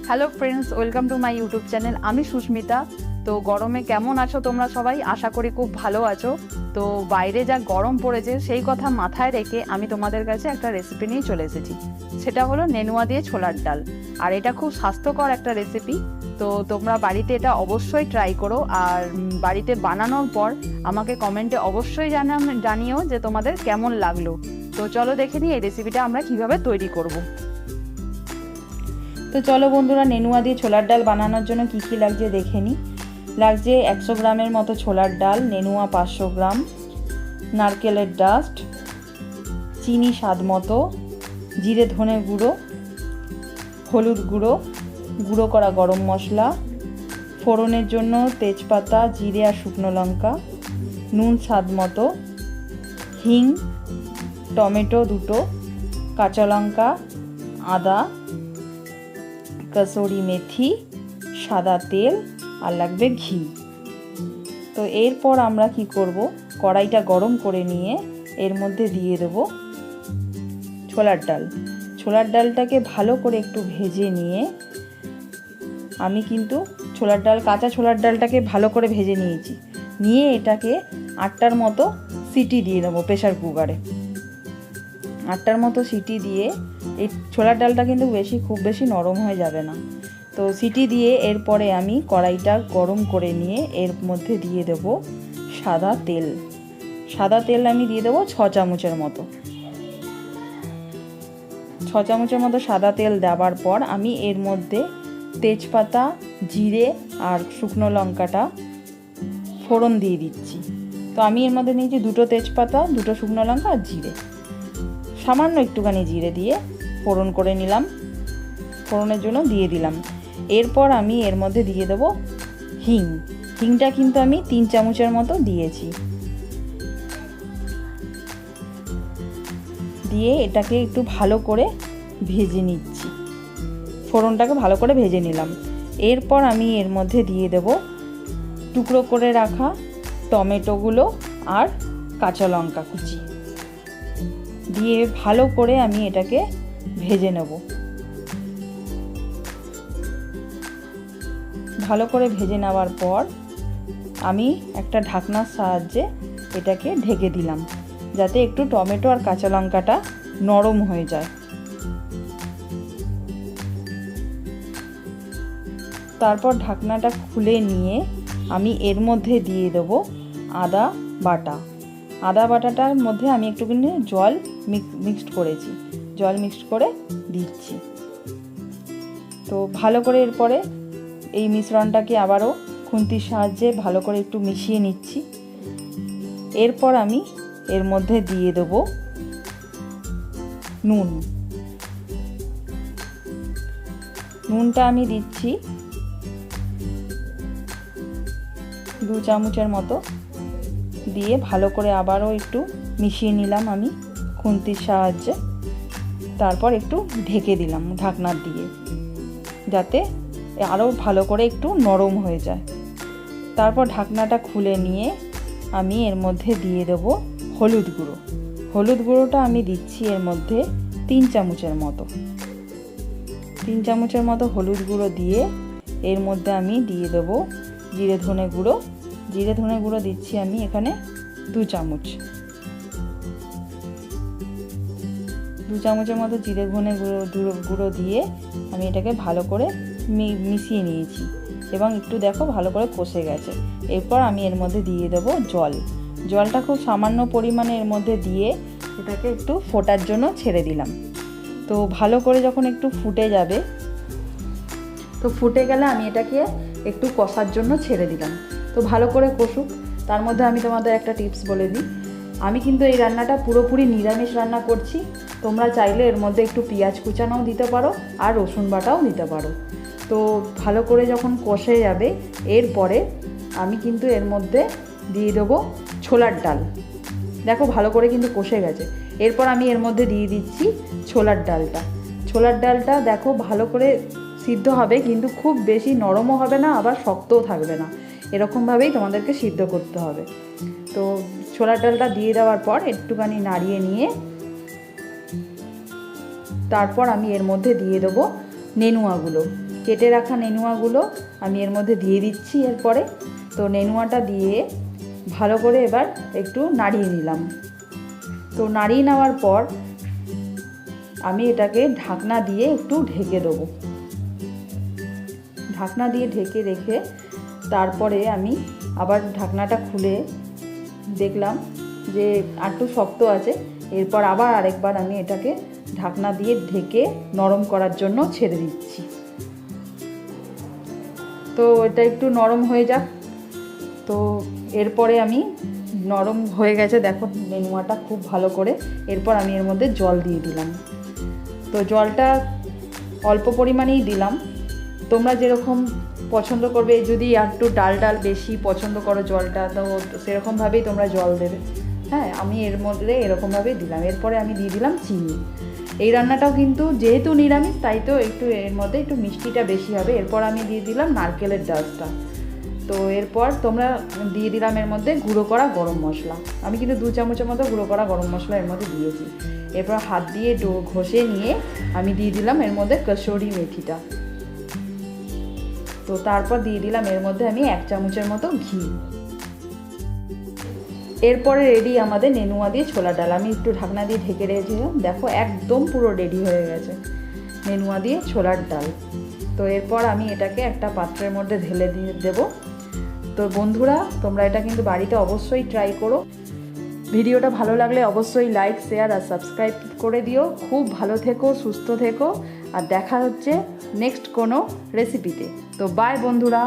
Hello friends, welcome to my YouTube channel. আমি সুস্মিতা। তো গরমে কেমন আছো তোমরা সবাই? আশা করি খুব ভালো আছো। তো বাইরে যা গরম পড়েছে সেই কথা মাথায় রেখে আমি তোমাদের কাছে একটা রেসিপি নিয়ে চলে এসেছি। সেটা হলো নেনুয়া দিয়ে ছোলার ডাল। আর এটা খুব স্বাস্থ্যকর একটা রেসিপি। তো তোমরা বাড়িতে এটা অবশ্যই ট্রাই করো। আর বাড়িতে বানানোর পর আমাকে কমেন্টে অবশ্যই জানিও যে তোমাদের কেমন লাগলো। তো চলো দেখে নিই এই রেসিপিটা আমরা কিভাবে তৈরি করব। তো চলো বন্ধুরা, নেনুয়া দিয়ে ছোলার ডাল বানানোর জন্য কী কী লাগছে দেখে নিই। লাগছে 100 গ্রামের মতো ছোলার ডাল, নেনুয়া 500 গ্রাম, নারকেলের ডাস্ট, চিনি স্বাদ মতো, জিরে ধনে গুঁড়ো, হলুদ গুঁড়ো, গুঁড়ো করা গরম মশলা, ফোড়নের জন্য তেজপাতা, জিরে আর শুকনো লঙ্কা, নুন স্বাদ মতো, হিং, টমেটো 2টো, কাঁচা লঙ্কা, আদা, কসুরি মেথি, সাদা তেল আর লাগবে ঘি। তো এরপর আমরা কি করব, কড়াইটা গরম করে নিয়ে এর মধ্যে দিয়ে দেব ছোলার ডাল। ছোলার ডালটাকে ভালো করে একটু ভেজে নিয়ে আমি কিন্তু কাঁচা ছোলার ডালটাকে ভালো করে ভেজে নিয়েছি। নিয়ে এটাকে 8টার মতো সিটি দিয়ে দেবো প্রেসার কুকারে। 8টার মতো সিটি দিয়ে, এই ছোলার ডালটা কিন্তু খুব বেশি নরম হয়ে যাবে না। তো সিটি দিয়ে এরপরে আমি কড়াইটা গরম করে নিয়ে এর মধ্যে দিয়ে দেব সাদা তেল। সাদা তেল আমি দিয়ে দেবো 6 চামচের মতো। 6 চামচের মতো সাদা তেল দেওয়ার পর আমি এর মধ্যে তেজপাতা, জিরে আর শুকনো লঙ্কাটা ফোড়ন দিয়ে দিচ্ছি। তো আমি এর মধ্যে নিয়েছি 2টো তেজপাতা, 2টো শুকনো লঙ্কা আর জিরে, সামান্য একটুখানি জিরে দিয়ে ফোড়ন করে নিলাম, ফোড়নের জন্য দিয়ে দিলাম। এরপর আমি এর মধ্যে দিয়ে দেব হিং। হিংটা কিন্তু আমি 3 চামচের মতো দিয়েছি। দিয়ে এটাকে একটু ভালো করে ভেজে নিচ্ছি, ফোড়নটাকে ভালো করে ভেজে নিলাম। এরপর আমি এর মধ্যে দিয়ে দেব টুকরো করে রাখা টমেটোগুলো আর কাঁচা লঙ্কা কুচি দিয়ে ভালো করে আমি এটাকে ভেজে নেব। ভালো করে ভেজে নেওয়ার পর আমি একটা ঢাকনার সাহায্যে এটাকে ঢেকে দিলাম, যাতে একটু টমেটো আর কাঁচা লঙ্কাটা নরম হয়ে যায়। তারপর ঢাকনাটা খুলে নিয়ে আমি এর মধ্যে দিয়ে দেব আদা বাটা। আদা বাটাটার মধ্যে আমি একটুখানি জল মিক্সড করেছি, জল মিক্সড করে দিচ্ছি। তো ভালো করে এরপরে এই মিশ্রণটাকে আবারও খুন্তির সাহায্যে ভালো করে একটু মিশিয়ে নিচ্ছি। এরপর আমি এর মধ্যে দিয়ে দেব নুন। নুনটা আমি দিচ্ছি 2 চামচের মতো, দিয়ে ভালো করে আবারও একটু মিশিয়ে নিলাম আমি খুন্তির সাহায্যে। তারপর একটু ঢেকে দিলাম ঢাকনার দিয়ে, যাতে আরও ভালো করে একটু নরম হয়ে যায়। তারপর ঢাকনাটা খুলে নিয়ে আমি এর মধ্যে দিয়ে দেব হলুদ গুঁড়ো। হলুদ গুঁড়োটা আমি দিচ্ছি এর মধ্যে 3 চামচের মতো। 3 চামচের মতো হলুদ গুঁড়ো দিয়ে এর মধ্যে আমি দিয়ে দেব জিরে ধনে গুঁড়ো। জিরে ধনে গুঁড়ো দিচ্ছি আমি এখানে 2 চামচ। 2 চামচের মতো জিরে ধনে গুঁড়ো দিয়ে আমি এটাকে ভালো করে মিশিয়ে নিয়েছি এবং একটু দেখো ভালো করে কষে গেছে। এরপর আমি এর মধ্যে দিয়ে দেবো জল। জলটা খুব সামান্য পরিমাণে এর মধ্যে দিয়ে এটাকে একটু ফোটার জন্য ছেড়ে দিলাম। তো ভালো করে যখন একটু ফুটে যাবে, তো ফুটে গেলে আমি এটাকে একটু কষার জন্য ছেড়ে দিলাম। তো ভালো করে কষুক। তার মধ্যে আমি তোমাদের একটা টিপস বলে দিই, আমি কিন্তু এই রান্নাটা পুরোপুরি নিরামিষ রান্না করছি। তোমরা চাইলে এর মধ্যে একটু পেঁয়াজ কুচানোও দিতে পারো আর রসুন বাটাও দিতে পারো। তো ভালো করে যখন কষে যাবে, এরপরে আমি কিন্তু এর মধ্যে দিয়ে দেবো ছোলার ডাল। দেখো ভালো করে কিন্তু কষে গেছে। এরপর আমি এর মধ্যে দিয়ে দিচ্ছি ছোলার ডালটা। ছোলার ডালটা দেখো ভালো করে সিদ্ধ হবে, কিন্তু খুব বেশি নরমও হবে না, আবার শক্তও থাকবে না, এরকমভাবেই তোমাদেরকে সিদ্ধ করতে হবে। তো ছোলার ডালটা দিয়ে দেওয়ার পর একটুখানি নাড়িয়ে নিয়ে তারপর আমি এর মধ্যে দিয়ে দেবো নেনুয়াগুলো। কেটে রাখা নেনুয়াগুলো আমি এর মধ্যে দিয়ে দিচ্ছি। এরপরে তো নেনুয়াটা দিয়ে ভালো করে এবার একটু নাড়িয়ে নিলাম। তো নাড়িয়ে নেওয়ার পর আমি এটাকে ঢাকনা দিয়ে একটু ঢেকে দেবো। ঢাকনা দিয়ে ঢেকে রেখে তারপরে আমি আবার ঢাকনাটা খুলে দেখলাম যে একটু শক্ত আছে। এরপর আবার আরেকবার আমি এটাকে ঢাকনা দিয়ে ঢেকে নরম করার জন্য ছেড়ে দিচ্ছি। তো এটা একটু নরম হয়ে যাক। তো এরপরে আমি নরম হয়ে গেছে দেখো নেনুয়াটা খুব ভালো করে। এরপর আমি এর মধ্যে জল দিয়ে দিলাম। তো জলটা অল্প পরিমাণেই দিলাম, তোমরা যেরকম পছন্দ করবে, যদি একটু ডাল ডাল বেশি পছন্দ করো জলটা তো সেরকমভাবেই তোমরা জল দেবে। হ্যাঁ, আমি এর মধ্যে এরকমভাবেই দিলাম। এরপরে আমি দিয়ে দিলাম চিনি। এই রান্নাটাও কিন্তু যেহেতু নিরামিষ তাই তো একটু এর মধ্যে একটু মিষ্টিটা বেশি হবে। এরপর আমি দিয়ে দিলাম নারকেলের ডালটা। তো এরপর তোমরা দিয়ে দিলাম এর মধ্যে গুঁড়ো করা গরম মশলা। আমি কিন্তু 2 চামচের মতো গুঁড়ো করা গরম মশলা এর মধ্যে দিয়েছি। এরপর হাত দিয়ে ঘষে নিয়ে আমি দিয়ে দিলাম এর মধ্যে কসুরি মেথিটা। তো তারপর দিয়ে দিলাম এর মধ্যে আমি 1 চামচের মতো ঘি। এরপরে রেডি আমাদের নেনুয়া দিয়ে ছোলা ডাল। আমি একটু ঢাকনা দিয়ে ঢেকে রেখেছিলাম, দেখো একদম পুরো রেডি হয়ে গেছে নেনুয়া দিয়ে ছোলার ডাল। তো এরপর আমি এটাকে একটা পাত্রের মধ্যে ঢেলে দিয়ে দেবো। তো বন্ধুরা, তোমরা এটা কিন্তু বাড়িতে অবশ্যই ট্রাই করো। ভিডিওটা ভালো লাগলে অবশ্যই লাইক, শেয়ার আর সাবস্ক্রাইব করে দিও। খুব ভালো থেকো, সুস্থ থেকো, আর দেখা হচ্ছে নেক্সট কোনো রেসিপিতে। তো বাই বন্ধুরা।